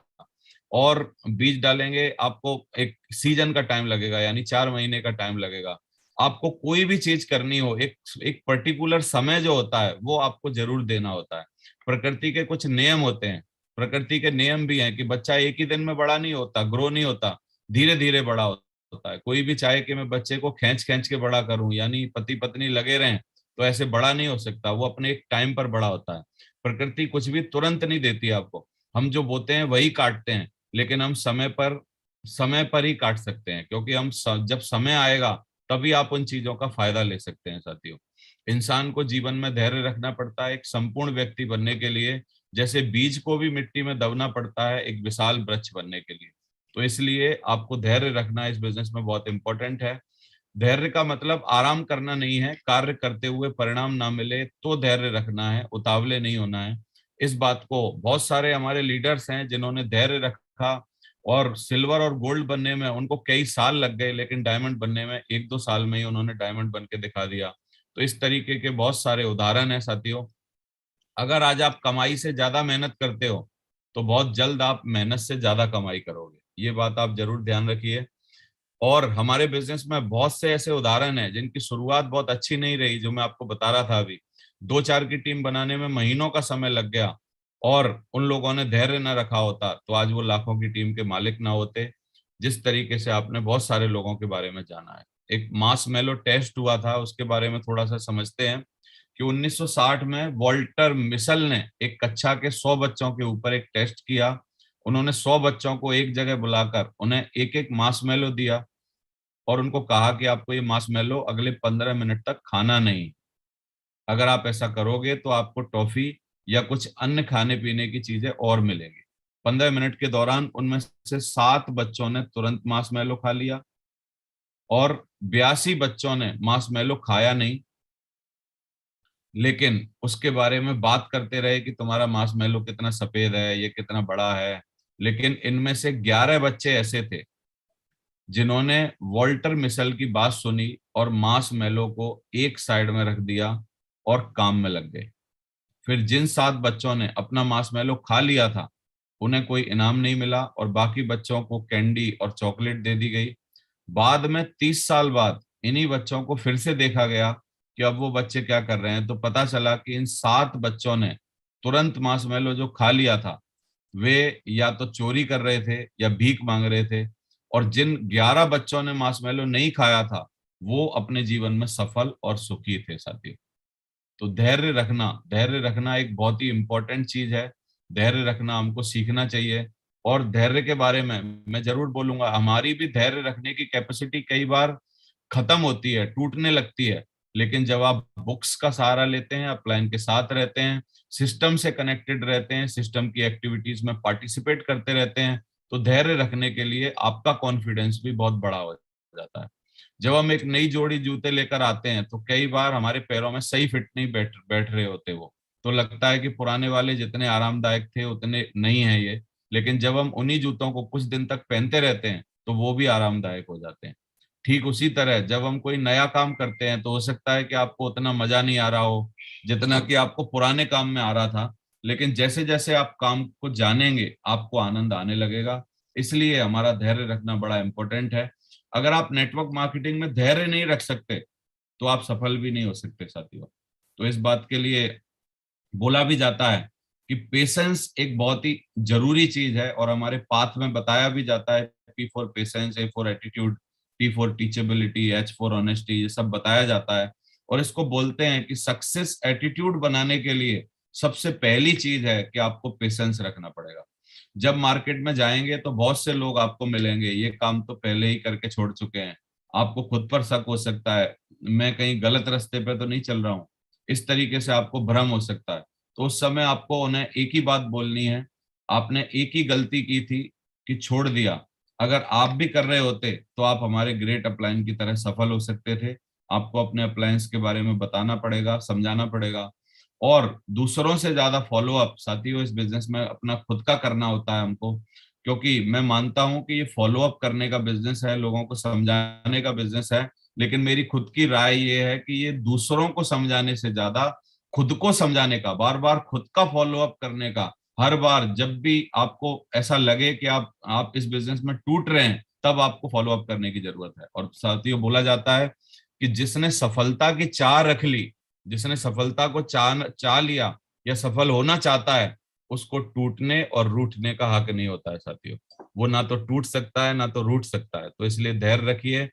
और बीज डालेंगे आपको एक सीजन का टाइम लगेगा, यानी 4 महीने का टाइम लगेगा। आपको कोई भी चीज करनी हो, एक एक पर्टिकुलर समय जो होता है वो आपको जरूर देना होता है। प्रकृति के कुछ नियम होते हैं। प्रकृति के नियम भी हैं कि बच्चा एक ही दिन में बड़ा नहीं होता, ग्रो नहीं होता, धीरे धीरे बड़ा होता है। कोई भी चाहे कि मैं बच्चे को खींच खींच के बड़ा करूं, यानी पति पत्नी लगे रहें, तो ऐसे बड़ा नहीं हो सकता। वो अपने एक टाइम पर बड़ा होता है। प्रकृति कुछ भी तुरंत नहीं देती आपको। हम जो बोते हैं वही काटते हैं, लेकिन हम समय पर ही काट सकते हैं, क्योंकि जब समय आएगा तभी आप उन चीजों का फायदा ले सकते हैं साथियों। इंसान को जीवन में धैर्य रखना पड़ता है एक संपूर्ण व्यक्ति बनने के लिए, जैसे बीज को भी मिट्टी में दबना पड़ता है एक विशाल वृक्ष बनने के लिए। तो इसलिए आपको धैर्य रखना इस बिजनेस में बहुत इंपॉर्टेंट है। धैर्य का मतलब आराम करना नहीं है, कार्य करते हुए परिणाम ना मिले तो धैर्य रखना है, उतावले नहीं होना है। इस बात को बहुत सारे हमारे लीडर्स हैं जिन्होंने धैर्य रखा, और सिल्वर और गोल्ड बनने में उनको कई साल लग गए, लेकिन डायमंड बनने में 1-2 साल में ही उन्होंने डायमंड बन के दिखा दिया। तो इस तरीके के बहुत सारे उदाहरण हैं साथियों। अगर आज आप कमाई से ज्यादा मेहनत करते हो तो बहुत जल्द आप मेहनत से ज्यादा कमाई करोगे, ये बात आप जरूर ध्यान रखिए। और हमारे बिजनेस में बहुत से ऐसे उदाहरण हैं जिनकी शुरुआत बहुत अच्छी नहीं रही, जो मैं आपको बता रहा था अभी। 2-4 की टीम बनाने में महीनों का समय लग गया, और उन लोगों ने धैर्य न रखा होता तो आज वो लाखों की टीम के मालिक ना होते। जिस तरीके से आपने बहुत सारे लोगों के बारे में जाना है, एक मास मेलो टेस्ट हुआ था, उसके बारे में थोड़ा सा समझते हैं कि 1960 में वॉल्टर मिसल ने एक कक्षा के 100 बच्चों के ऊपर एक टेस्ट किया। उन्होंने 100 बच्चों को एक जगह बुलाकर उन्हें एक एक मास मेलो दिया, और उनको कहा कि आपको ये मार्शमैलो अगले 15 मिनट तक खाना नहीं। अगर आप ऐसा करोगे तो आपको टॉफी या कुछ अन्य खाने पीने की चीजें और मिलेंगी। 15 मिनट के दौरान उनमें से 7 बच्चों ने तुरंत मार्शमैलो खा लिया, और 82 बच्चों ने मार्शमैलो खाया नहीं, लेकिन उसके बारे में बात करते रहे कि तुम्हारा मार्शमैलो कितना सफेद है, ये कितना बड़ा है। लेकिन इनमें से 11 बच्चे ऐसे थे जिन्होंने वॉल्टर मिसल की बात सुनी और मार्स मेलो को एक साइड में रख दिया और काम में लग गए। फिर जिन 7 बच्चों ने अपना मार्स मेलो खा लिया था उन्हें कोई इनाम नहीं मिला, और बाकी बच्चों को कैंडी और चॉकलेट दे दी गई। बाद में 30 साल बाद इन्हीं बच्चों को फिर से देखा गया कि अब वो बच्चे क्या कर रहे हैं, तो पता चला कि इन 7 बच्चों ने तुरंत मार्स मेलो जो खा लिया था वे या तो चोरी कर रहे थे या भीख मांग रहे थे, और जिन 11 बच्चों ने मार्शमैलो नहीं खाया था वो अपने जीवन में सफल और सुखी थे साथियों। तो धैर्य रखना एक बहुत ही इंपॉर्टेंट चीज है। धैर्य रखना हमको सीखना चाहिए। और धैर्य के बारे में मैं जरूर बोलूंगा, हमारी भी धैर्य रखने की कैपेसिटी कई बार खत्म होती है, टूटने लगती है। लेकिन जब आप बुक्स का सहारा लेते हैं, आप प्लान के साथ रहते हैं, सिस्टम से कनेक्टेड रहते हैं, सिस्टम की एक्टिविटीज में पार्टिसिपेट करते रहते हैं, तो धैर्य रखने के लिए आपका कॉन्फिडेंस भी बहुत बड़ा हो जाता है। जब हम एक नई जोड़ी जूते लेकर आते हैं तो कई बार हमारे पैरों में सही फिट नहीं बैठ बैठ रहे होते वो, तो लगता है कि पुराने वाले जितने आरामदायक थे उतने नहीं है ये। लेकिन जब हम उन्हीं जूतों को कुछ दिन तक पहनते रहते हैं तो वो भी आरामदायक हो जाते हैं। ठीक उसी तरह जब हम कोई नया काम करते हैं तो हो सकता है कि आपको उतना मजा नहीं आ रहा हो जितना कि आपको पुराने काम में आ रहा था, लेकिन जैसे जैसे आप काम को जानेंगे आपको आनंद आने लगेगा। इसलिए हमारा धैर्य रखना बड़ा इंपॉर्टेंट है। अगर आप नेटवर्क मार्केटिंग में धैर्य नहीं रख सकते तो आप सफल भी नहीं हो सकते साथियों। तो इस बात के लिए बोला भी जाता है कि पेशेंस एक बहुत ही जरूरी चीज है, और हमारे पाथ में बताया भी जाता है, P for patience, A for attitude, T for teachability, H for honesty, ये सब बताया जाता है। और इसको बोलते हैं कि सक्सेस एटीट्यूड बनाने के लिए सबसे पहली चीज है कि आपको पेशेंस रखना पड़ेगा। जब मार्केट में जाएंगे तो बहुत से लोग आपको मिलेंगे, ये काम तो पहले ही करके छोड़ चुके हैं, आपको खुद पर शक हो सकता है, मैं कहीं गलत रास्ते पे तो नहीं चल रहा हूँ, इस तरीके से आपको भ्रम हो सकता है। तो उस समय आपको उन्हें एक ही बात बोलनी है, आपने एक ही गलती की थी कि छोड़ दिया। अगर आप भी कर रहे होते तो आप हमारे ग्रेट अपलाइन की तरह सफल हो सकते थे। आपको अपने अप्लायंस के बारे में बताना पड़ेगा, समझाना पड़ेगा, और दूसरों से ज्यादा फॉलो अप साथियों इस बिजनेस में अपना खुद का करना होता है हमको। क्योंकि मैं मानता हूं कि ये फॉलो अप करने का बिजनेस है, लोगों को समझाने का बिजनेस है, लेकिन मेरी खुद की राय ये है कि ये दूसरों को समझाने से ज्यादा खुद को समझाने का, बार बार खुद का फॉलो अप करने का, हर बार जब भी आपको ऐसा लगे कि आप इस बिजनेस में टूट रहे हैं, तब आपको फॉलो अप करने की जरूरत है। और साथियों बोला जाता है कि जिसने सफलता की चाह रख ली, जिसने सफलता को चाह लिया या सफल होना चाहता है, उसको टूटने और रूठने का हक नहीं होता है साथियों। वो ना तो टूट सकता है ना तो रूठ सकता है। तो इसलिए धैर्य रखिए।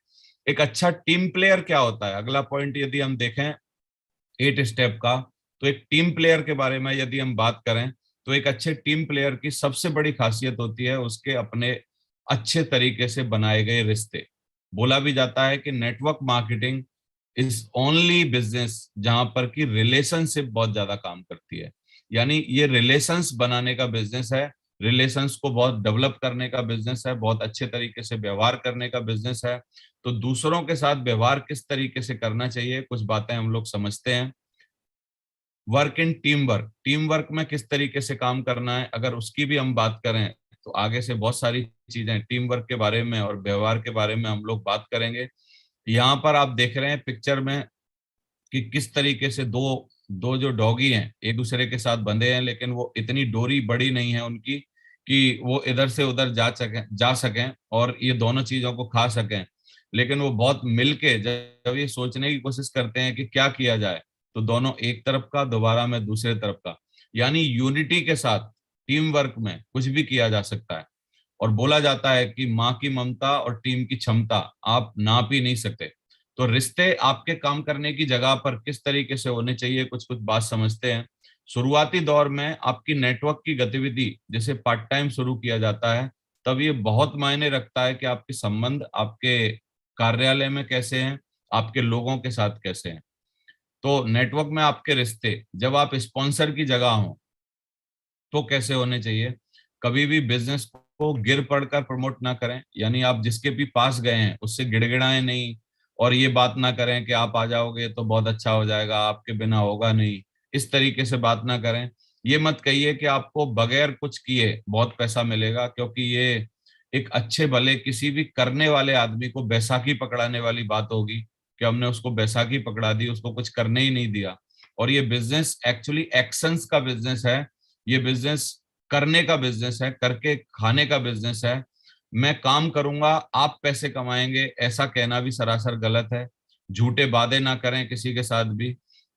एक अच्छा टीम प्लेयर क्या होता है, अगला पॉइंट यदि हम देखें 8 स्टेप का, तो एक टीम प्लेयर के बारे में यदि हम बात करें, तो एक अच्छे टीम प्लेयर की सबसे बड़ी खासियत होती है उसके अपने अच्छे तरीके से बनाए गए रिश्ते। बोला भी जाता है कि network marketing is only business जहां पर की रिलेशनशिप बहुत ज्यादा काम करती है। यानी ये रिलेशंस बनाने का बिजनेस है, रिलेशंस को बहुत डेवलप करने का बिजनेस है, बहुत अच्छे तरीके से व्यवहार करने का बिजनेस है। तो दूसरों के साथ व्यवहार किस तरीके से करना चाहिए, कुछ बातें हम लोग समझते हैं। Work in team work, team work में किस तरीके से काम करना है, अगर उसकी भी हम बात करें तो आगे से बहुत सारी चीजें टीम वर्क के बारे में और व्यवहार के बारे में हम लोग बात करेंगे। यहाँ पर आप देख रहे हैं पिक्चर में कि किस तरीके से दो दो जो डॉगी हैं एक दूसरे के साथ बंधे हैं, लेकिन वो इतनी डोरी बड़ी नहीं है उनकी कि वो इधर से उधर जा सकें और ये दोनों चीजों को खा सकें। लेकिन वो बहुत मिलके जब ये सोचने की कोशिश करते हैं कि क्या किया जाए, तो दोनों एक तरफ का, दोबारा में दूसरे तरफ का, यानी यूनिटी के साथ टीम वर्क में कुछ भी किया जा सकता है। और बोला जाता है कि माँ की ममता और टीम की क्षमता आप नाप ही नहीं सकते। तो रिश्ते आपके काम करने की जगह पर किस तरीके से होने चाहिए, कुछ कुछ बात समझते हैं। शुरुआती दौर में आपकी नेटवर्क की गतिविधि जैसे पार्ट टाइम शुरू किया जाता है, तब ये बहुत मायने रखता है कि आपके संबंध आपके कार्यालय में कैसे हैं, आपके लोगों के साथ कैसे हैं। तो नेटवर्क में आपके रिश्ते जब आप स्पॉन्सर की जगह हो तो कैसे होने चाहिए। कभी भी बिजनेस को गिर पड़कर प्रमोट ना करें, यानी आप जिसके भी पास गए हैं उससे गिड़गिड़ाएं नहीं, और ये बात ना करें कि आप आ जाओगे तो बहुत अच्छा हो जाएगा, आपके बिना होगा नहीं, इस तरीके से बात ना करें। ये मत कहिए कि आपको बगैर कुछ किए बहुत पैसा मिलेगा, क्योंकि ये एक अच्छे भले किसी भी करने वाले आदमी को बैसाखी पकड़ाने वाली बात होगी कि हमने उसको बैसाखी पकड़ा दी, उसको कुछ करने ही नहीं दिया। और ये बिजनेस एक्चुअली एक्शंस का बिजनेस है, ये बिजनेस करने का बिजनेस है, करके खाने का बिजनेस है। मैं काम करूंगा आप पैसे कमाएंगे ऐसा कहना भी सरासर गलत है। झूठे वादे ना करें किसी के साथ भी।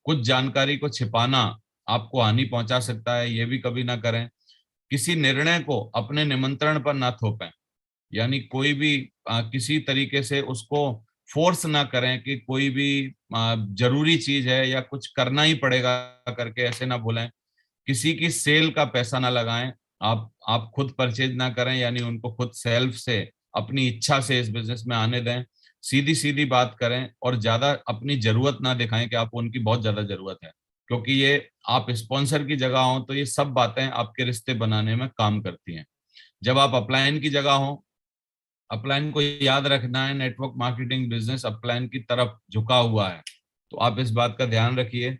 कुछ जानकारी को छिपाना आपको हानि पहुंचा सकता है, ये भी कभी ना करें। किसी निर्णय को अपने निमंत्रण पर ना थोपें, यानी कोई भी किसी तरीके से उसको फोर्स ना करें कि कोई भी जरूरी चीज है या कुछ करना ही पड़ेगा करके ऐसे ना बोलें। किसी की सेल का पैसा ना लगाएं, आप खुद परचेज ना करें, यानी उनको खुद सेल्फ से अपनी इच्छा से इस बिजनेस में आने दें। सीधी सीधी बात करें और ज्यादा अपनी जरूरत ना दिखाएं कि आपको उनकी बहुत ज्यादा जरूरत है, क्योंकि ये आप स्पॉन्सर की जगह हो तो ये सब बातें आपके रिश्ते बनाने में काम करती हैं। जब आप अपलाइन की जगह हो, अपलाइन को याद रखना है, नेटवर्क मार्केटिंग बिजनेस अपलाइन की तरफ झुका हुआ है, तो आप इस बात का ध्यान रखिए।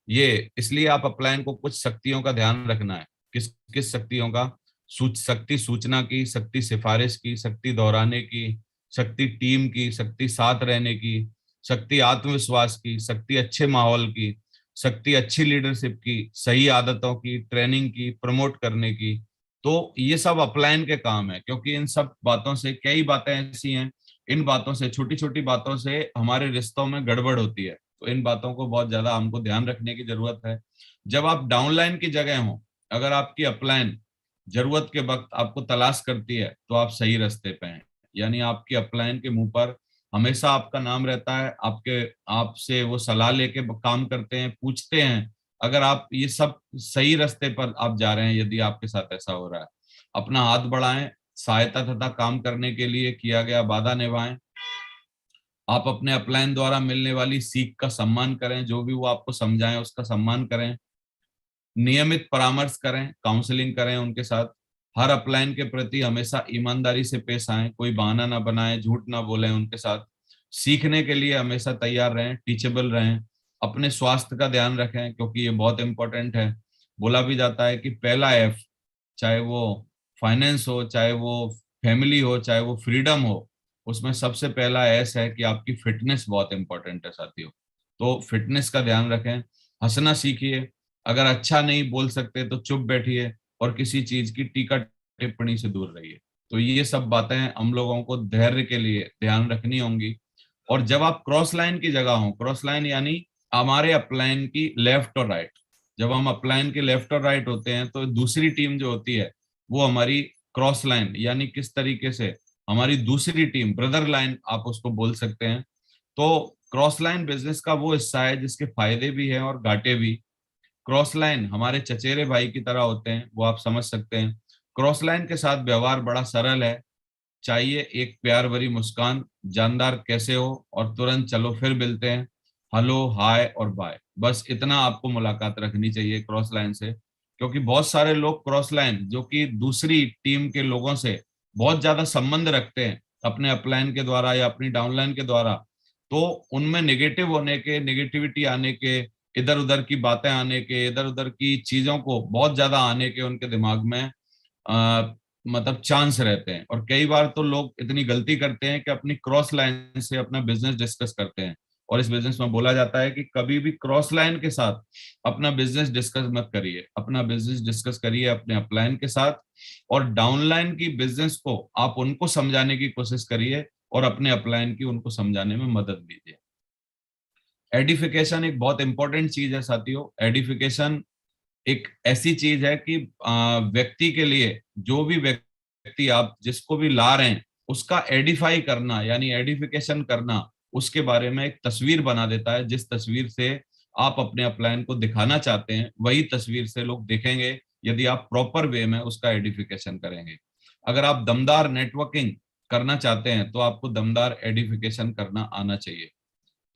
ये इसलिए आप अपलाइन को कुछ शक्तियों का ध्यान रखना है। किस किस शक्तियों का? शक्ति सूचना की, शक्ति सिफारिश की, शक्ति दोहराने की, शक्ति टीम की, शक्ति साथ रहने की, शक्ति आत्मविश्वास की, शक्ति अच्छे माहौल की, शक्ति अच्छी लीडरशिप की, सही आदतों की, ट्रेनिंग की, प्रमोट करने की। तो ये सब अपलाइन के काम है, क्योंकि इन सब बातों से कई बातें ऐसी हैं, इन बातों से, छोटी छोटी बातों से हमारे रिश्तों में गड़बड़ होती है। तो इन बातों को बहुत ज्यादा हमको ध्यान रखने की जरूरत है। जब आप डाउनलाइन की जगह हो, अगर आपकी अपलाइन जरूरत के वक्त आपको तलाश करती है, तो आप सही रास्ते पे हैं। यानी आपकी अपलाइन के मुंह पर हमेशा आपका नाम रहता है, आपके आपसे वो सलाह लेके काम करते हैं, पूछते हैं। अगर आप ये सब सही रास्ते पर आप जा रहे हैं, यदि आपके साथ ऐसा हो रहा है, अपना हाथ बढ़ाएं, सहायता तथा काम करने के लिए किया गया वादा निभाएं। आप अपने अपलाइन द्वारा मिलने वाली सीख का सम्मान करें, जो भी वो आपको समझाएं उसका सम्मान करें। नियमित परामर्श करें, काउंसलिंग करें उनके साथ। हर अपलाइन के प्रति हमेशा ईमानदारी से पेश आएं, कोई बहाना ना बनाएं, झूठ ना बोलें उनके साथ। सीखने के लिए हमेशा तैयार रहें, टीचेबल रहें। अपने स्वास्थ्य का ध्यान रखें, क्योंकि ये बहुत इंपॉर्टेंट है। बोला भी जाता है कि पहला एफ, चाहे वो फाइनेंस हो, चाहे वो फैमिली हो, चाहे वो फ्रीडम हो, उसमें सबसे पहला एस है कि आपकी फिटनेस बहुत इंपॉर्टेंट है साथियों। तो फिटनेस का ध्यान रखें। हंसना सीखिए। अगर अच्छा नहीं बोल सकते तो चुप बैठिए, और किसी चीज की टीका टिप्पणी से दूर रहिए। तो ये सब बातें हम लोगों को धैर्य के लिए ध्यान रखनी होंगी। और जब आप क्रॉस लाइन की जगह हो, क्रॉस लाइन यानी हमारे अपलाइन की लेफ्ट और राइट, जब हम अपलाइन के लेफ्ट और राइट होते हैं, तो दूसरी टीम जो होती है वो हमारी क्रॉस लाइन, यानी किस तरीके से हमारी दूसरी टीम, ब्रदर लाइन आप उसको बोल सकते हैं। तो क्रॉस लाइन बिजनेस का वो हिस्सा है जिसके फायदे भी हैं और घाटे भी। क्रॉस लाइन हमारे चचेरे भाई की तरह होते हैं, वो आप समझ सकते हैं। क्रॉस लाइन के साथ व्यवहार बड़ा सरल है। चाहिए एक प्यार भरी मुस्कान, जानदार कैसे हो, और तुरंत चलो फिर मिलते हैं, हेलो हाय और बाय। बस इतना आपको मुलाकात रखनी चाहिए क्रॉस लाइन से। क्योंकि बहुत सारे लोग क्रॉस लाइन, जो कि दूसरी टीम के लोगों से बहुत ज्यादा संबंध रखते हैं अपने अपलाइन के द्वारा या अपनी डाउनलाइन के द्वारा, तो उनमें नेगेटिव होने के, नेगेटिविटी आने के, इधर उधर की बातें आने के, इधर उधर की चीजों को बहुत ज्यादा आने के उनके दिमाग में मतलब चांस रहते हैं। और कई बार तो लोग इतनी गलती करते हैं कि अपनी क्रॉस लाइन से अपना बिजनेस डिस्कस करते हैं। और इस बिजनेस में बोला जाता है कि कभी भी क्रॉस लाइन के साथ अपना बिजनेस डिस्कस मत करिए। अपना बिजनेस डिस्कस करिए अपने अपलाइन के साथ, और डाउनलाइन की बिजनेस को आप उनको समझाने की कोशिश करिए, और अपने अपलाइन की उनको समझाने में मदद दीजिए। एडिफिकेशन एक बहुत इंपॉर्टेंट चीज है साथियों। एडिफिकेशन एक ऐसी चीज है कि व्यक्ति के लिए, जो भी व्यक्ति आप जिसको भी ला रहे हैं, उसका एडिफाई करना यानी एडिफिकेशन करना, उसके बारे में एक तस्वीर बना देता है। जिस तस्वीर से आप अपने अपलाइन को दिखाना चाहते हैं, वही तस्वीर से लोग देखेंगे, यदि आप प्रॉपर वे में उसका एडिफिकेशन करेंगे। अगर आप दमदार नेटवर्किंग करना चाहते हैं, तो आपको दमदार एडिफिकेशन करना आना चाहिए।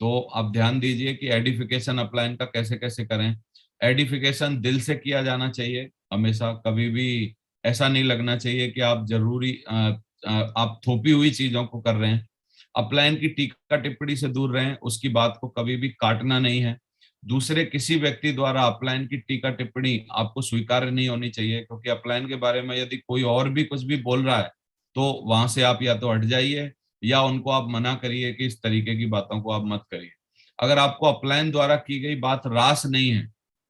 तो आप ध्यान दीजिए कि एडिफिकेशन अपलाइन का कैसे कैसे करें। एडिफिकेशन दिल से किया जाना चाहिए हमेशा। कभी भी ऐसा नहीं लगना चाहिए कि आप जरूरी आप थोपी हुई चीजों को कर रहे हैं। अपलाइन की टीका टिप्पणी से दूर रहें, उसकी बात को कभी भी काटना नहीं है। दूसरे किसी व्यक्ति द्वारा अपलाइन की टीका टिप्पणी आपको स्वीकार्य नहीं होनी चाहिए, क्योंकि अपलाइन के बारे में यदि कोई और भी कुछ भी बोल रहा है, तो वहां से आप या तो हट जाइए, या उनको आप मना करिए कि इस तरीके की बातों को आप मत करिए। अगर आपको अपलाइन द्वारा की गई बात रास नहीं है,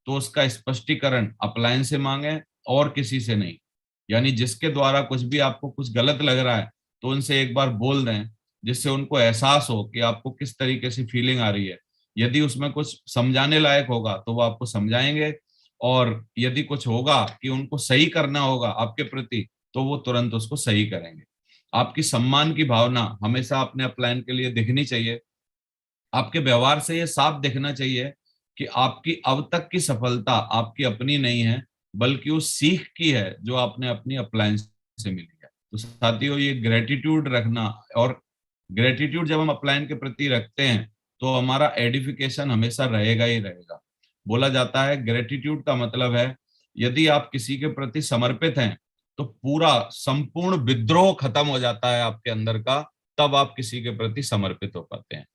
तो उसका स्पष्टीकरण अपलाइन से मांगे और किसी से नहीं। यानी जिसके द्वारा कुछ भी आपको कुछ गलत लग रहा है, तो उनसे एक बार बोल दें, जिससे उनको एहसास हो कि आपको किस तरीके से फीलिंग आ रही है। यदि उसमें कुछ समझाने लायक होगा तो वो आपको समझाएंगे, और यदि कुछ होगा कि उनको सही करना होगा आपके प्रति, तो वो तुरंत उसको सही करेंगे। आपकी सम्मान की भावना हमेशा अपने अपलाइन के लिए दिखनी चाहिए। आपके व्यवहार से ये साफ दिखना चाहिए कि आपकी अब तक की सफलता आपकी अपनी नहीं है, बल्कि उस सीख की है जो आपने अपनी अपलाइन से मिली है। तो साथियों, ये ग्रेटिट्यूड रखना, और ग्रेटिट्यूड जब हम अपलाइन के प्रति रखते हैं, तो हमारा एडिफिकेशन हमेशा रहेगा ही रहेगा। बोला जाता है ग्रेटिट्यूड का मतलब है, यदि आप किसी के प्रति समर्पित हैं, तो पूरा संपूर्ण विद्रोह खत्म हो जाता है आपके अंदर का, तब आप किसी के प्रति समर्पित हो पाते हैं।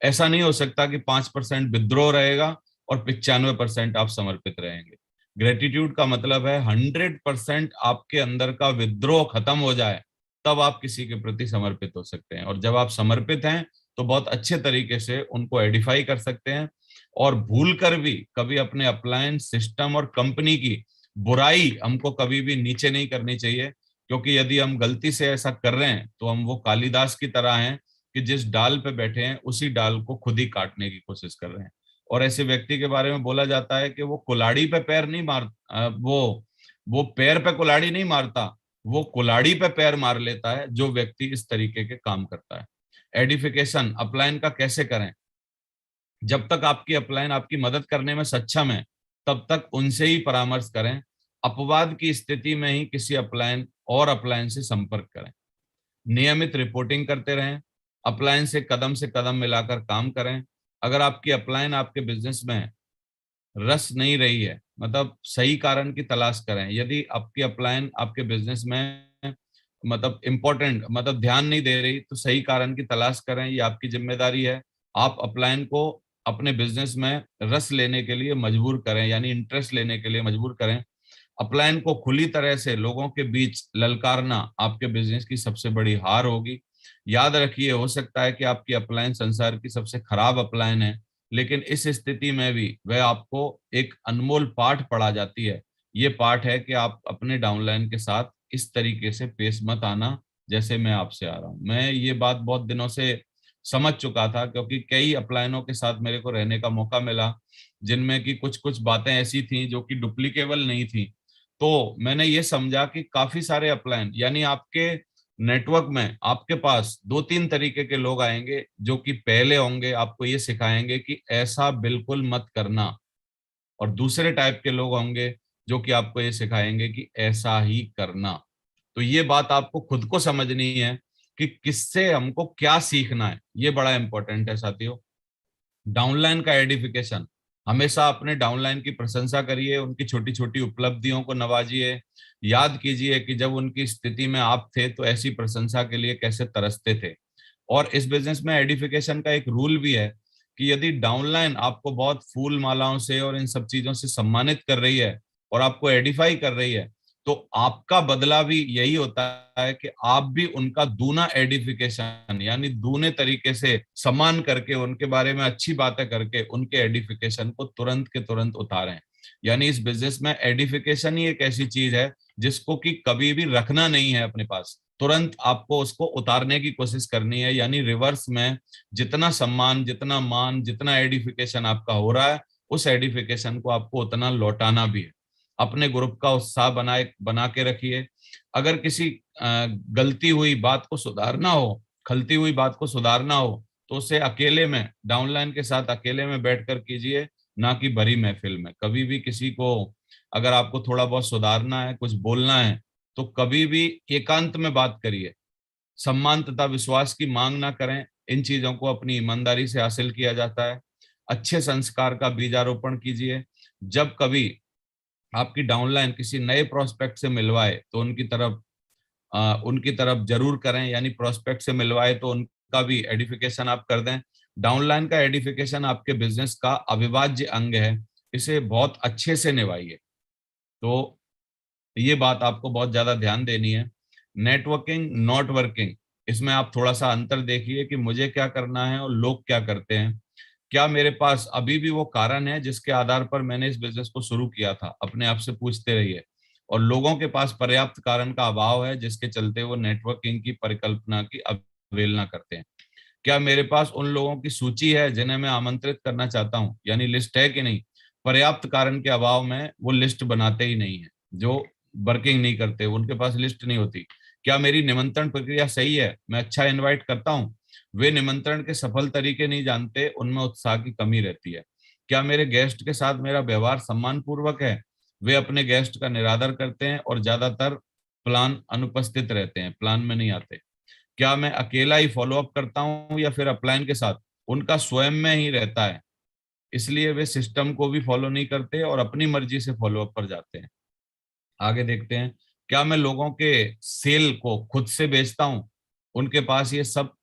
ऐसा नहीं हो सकता कि 5% विद्रोह रहेगा और 95% आप समर्पित रहेंगे। ग्रेटिट्यूड का मतलब है 100% आपके अंदर का विद्रोह खत्म हो जाए, तब आप किसी के प्रति समर्पित हो सकते हैं। और जब आप समर्पित हैं, तो बहुत अच्छे तरीके से उनको एडिफाई कर सकते हैं, और भूल कर भी कभी अपने अप्लायंस सिस्टम और कंपनी की बुराई हमको कभी भी नीचे नहीं करनी चाहिए। क्योंकि यदि हम गलती से ऐसा कर रहे हैं, तो हम वो कालिदास की तरह हैं कि जिस डाल पे बैठे हैं उसी डाल को खुद ही काटने की कोशिश कर रहे हैं। और ऐसे व्यक्ति के बारे में बोला जाता है कि वो कुल्हाड़ी पे पैर नहीं मार वो पैर पे कुल्हाड़ी नहीं मारता, वो कुल्हाड़ी पे पैर मार लेता है जो व्यक्ति इस तरीके के काम करता है। एडिफिकेशन अपलाइन का कैसे करें? जब तक आपकी अपलाइन आपकी मदद करने में सक्षम है तब तक उनसे ही परामर्श करें। अपवाद की स्थिति में ही किसी अपलाइन और अपलाइन से संपर्क करें। नियमित रिपोर्टिंग करते रहें। अपलाइन से कदम मिलाकर काम करें। अगर आपकी अपलाइन आपके बिजनेस में रस नहीं रही है, मतलब सही कारण की तलाश करें। यदि आपकी अपलाइन आपके बिजनेस में मतलब इम्पोर्टेंट मतलब ध्यान नहीं दे रही तो सही कारण की तलाश करें, ये आपकी जिम्मेदारी है। आप अपलाइन को अपने बिजनेस में रस लेने के लिए मजबूर करें, यानी इंटरेस्ट लेने के लिए मजबूर करें। अपलाइन को खुली तरह से लोगों के बीच ललकारना आपके बिजनेस की सबसे बड़ी हार होगी। याद रखिए, हो सकता है कि आपकी अपलाइन संसार की सबसे खराब अपलाइन है, लेकिन इस स्थिति में भी वह आपको एक अनमोल पाठ पढ़ा जाती है। ये पाठ है कि आप अपने डाउनलाइन के साथ इस तरीके से पेश मत आना जैसे मैं आपसे आ रहा हूँ। मैं ये बात बहुत दिनों से समझ चुका था, क्योंकि कई अपलाइनों के साथ मेरे को रहने का मौका मिला जिनमें कि कुछ कुछ बातें ऐसी थी जो कि डुप्लीकेबल नहीं थी। तो मैंने ये समझा कि काफी सारे अपलाइन, यानी आपके नेटवर्क में आपके पास 2-3 तरीके के लोग आएंगे जो कि पहले होंगे आपको ये सिखाएंगे कि ऐसा बिल्कुल मत करना, और दूसरे टाइप के लोग होंगे जो कि आपको ये सिखाएंगे कि ऐसा ही करना। तो ये बात आपको खुद को समझनी है कि किससे हमको क्या सीखना है, ये बड़ा इंपॉर्टेंट है साथियों। डाउनलाइन का एडिफिकेशन, हमेशा अपने डाउनलाइन की प्रशंसा करिए, उनकी छोटी छोटी उपलब्धियों को नवाजिए। याद कीजिए कि जब उनकी स्थिति में आप थे तो ऐसी प्रशंसा के लिए कैसे तरसते थे। और इस बिजनेस में एडिफिकेशन का एक रूल भी है कि यदि डाउनलाइन आपको बहुत फूल मालाओं से और इन सब चीजों से सम्मानित कर रही है और आपको एडिफाई कर रही है, तो आपका बदला भी यही होता है कि आप भी उनका दूना एडिफिकेशन यानी दूने तरीके से सम्मान करके, उनके बारे में अच्छी बातें करके उनके एडिफिकेशन को तुरंत के तुरंत उतारें। यानी इस बिजनेस में एडिफिकेशन ही एक ऐसी चीज है जिसको कि कभी भी रखना नहीं है अपने पास, तुरंत आपको उसको उतारने की कोशिश करनी है। यानी रिवर्स में जितना सम्मान, जितना मान, जितना एडिफिकेशन आपका हो रहा है, उस एडिफिकेशन को आपको उतना लौटाना भी है। अपने ग्रुप का उत्साह बना के रखिए। अगर किसी गलती हुई बात को सुधारना हो, खलती हुई बात को सुधारना हो, तो उसे अकेले में, डाउनलाइन के साथ अकेले में बैठकर कीजिए, ना कि बड़ी महफिल में। कभी भी किसी को अगर आपको थोड़ा बहुत सुधारना है, कुछ बोलना है, तो कभी भी एकांत में बात करिए। सम्मान तथा विश्वास की मांग ना करें, इन चीजों को अपनी ईमानदारी से हासिल किया जाता है। अच्छे संस्कार का बीजारोपण कीजिए। जब कभी आपकी डाउनलाइन किसी नए प्रोस्पेक्ट से मिलवाए तो उनकी तरफ जरूर करें, यानी प्रोस्पेक्ट से मिलवाए तो उनका भी एडिफिकेशन आप कर दें। डाउनलाइन का एडिफिकेशन आपके बिजनेस का अविभाज्य अंग है, इसे बहुत अच्छे से निभाइए। तो ये बात आपको बहुत ज्यादा ध्यान देनी है। नेटवर्किंग नॉट वर्किंग, इसमें आप थोड़ा सा अंतर देखिए कि मुझे क्या करना है और लोग क्या करते हैं। क्या मेरे पास अभी भी वो कारण है जिसके आधार पर मैंने इस बिजनेस को शुरू किया था? अपने आप से पूछते रहिए। और लोगों के पास पर्याप्त कारण का अभाव है जिसके चलते वो नेटवर्किंग की परिकल्पना की अवहेलना करते हैं। क्या मेरे पास उन लोगों की सूची है जिन्हें मैं आमंत्रित करना चाहता हूँ, यानी लिस्ट है कि नहीं? पर्याप्त कारण के अभाव में वो लिस्ट बनाते ही नहीं है, जो वर्किंग नहीं करते, उनके पास लिस्ट नहीं होती। क्या मेरी निमंत्रण प्रक्रिया सही है? मैं अच्छा इनवाइट करता हूँ? वे निमंत्रण के सफल तरीके नहीं जानते, उनमें उत्साह की कमी रहती है। क्या मेरे गेस्ट के साथ मेरा व्यवहार सम्मान पूर्वक है? वे अपने गेस्ट का निरादर करते हैं और ज्यादातर प्लान अनुपस्थित रहते हैं, प्लान में नहीं आते। क्या मैं अकेला ही फॉलो अप करता हूँ या फिर अपलाइन के साथ? उनका स्वयं में ही रहता है, इसलिए वे सिस्टम को भी फॉलो नहीं करते और अपनी मर्जी से फॉलो अप पर जाते हैं। आगे देखते हैं। क्या मैं लोगों के सेल को खुद से बेचता हूँ? उनके पास ये सब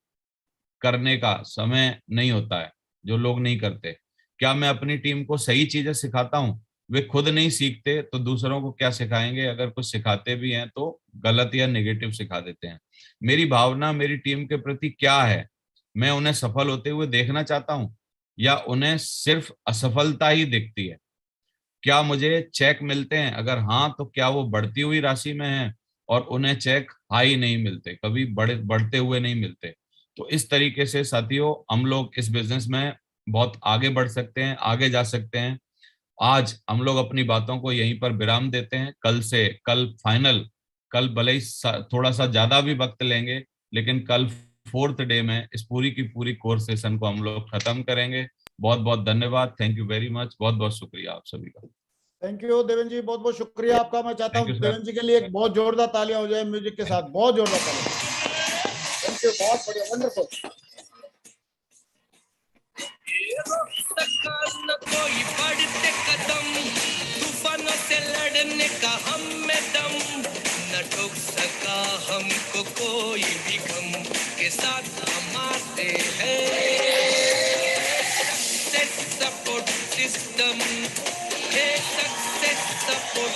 करने का समय नहीं होता है, जो लोग नहीं करते। क्या मैं अपनी टीम को सही चीजें सिखाता हूँ? वे खुद नहीं सीखते तो दूसरों को क्या सिखाएंगे? अगर कुछ सिखाते भी हैं तो गलत या नेगेटिव सिखा देते हैं। मेरी भावना मेरी टीम के प्रति क्या है? मैं उन्हें सफल होते हुए देखना चाहता हूँ या उन्हें सिर्फ असफलता ही दिखती है? क्या मुझे चेक मिलते हैं? अगर हाँ, तो क्या वो बढ़ती हुई राशि में है और उन्हें चेक हाई नहीं मिलते, कभी बढ़ते हुए नहीं मिलते? तो इस तरीके से साथियों हम लोग इस बिजनेस में बहुत आगे बढ़ सकते हैं, आगे जा सकते हैं। आज हम लोग अपनी बातों को यहीं पर विराम देते हैं। कल फाइनल, कल भले ही थोड़ा सा ज्यादा भी वक्त लेंगे, लेकिन कल 4th डे में इस पूरी की पूरी कोर्स सेशन को हम लोग खत्म करेंगे। बहुत बहुत धन्यवाद, थैंक यू वेरी मच, बहुत बहुत शुक्रिया आप सभी का। थैंक यू देवेंद्र जी, बहुत बहुत शुक्रिया आपका। मैं चाहता थैंक यू हूँ सर। देवेंद्र जी के लिए एक बहुत जोरदार तालियां हो जाए म्यूजिक के साथ, बहुत जोरदार तालियां। थैंक यू, बहुत बढ़िया, वंडरफुल। ये रोक सका न कोई बढ़ते कदम, तूफानों से लड़ने का हम में दम, न ठोक सका हमको कोई भी गम, के साथ हम आते हैं। सक्सेस सपोर्ट सिस्टम, है success support.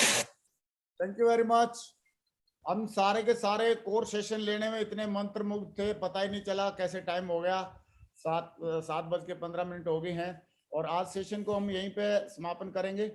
Thank you very much. हम सारे के सारे कोर्स सेशन लेने में इतने मंत्रमुग्ध थे, पता ही नहीं चला कैसे टाइम हो गया। 7:15 हो गए हैं और आज सेशन को हम यहीं पे समापन करेंगे।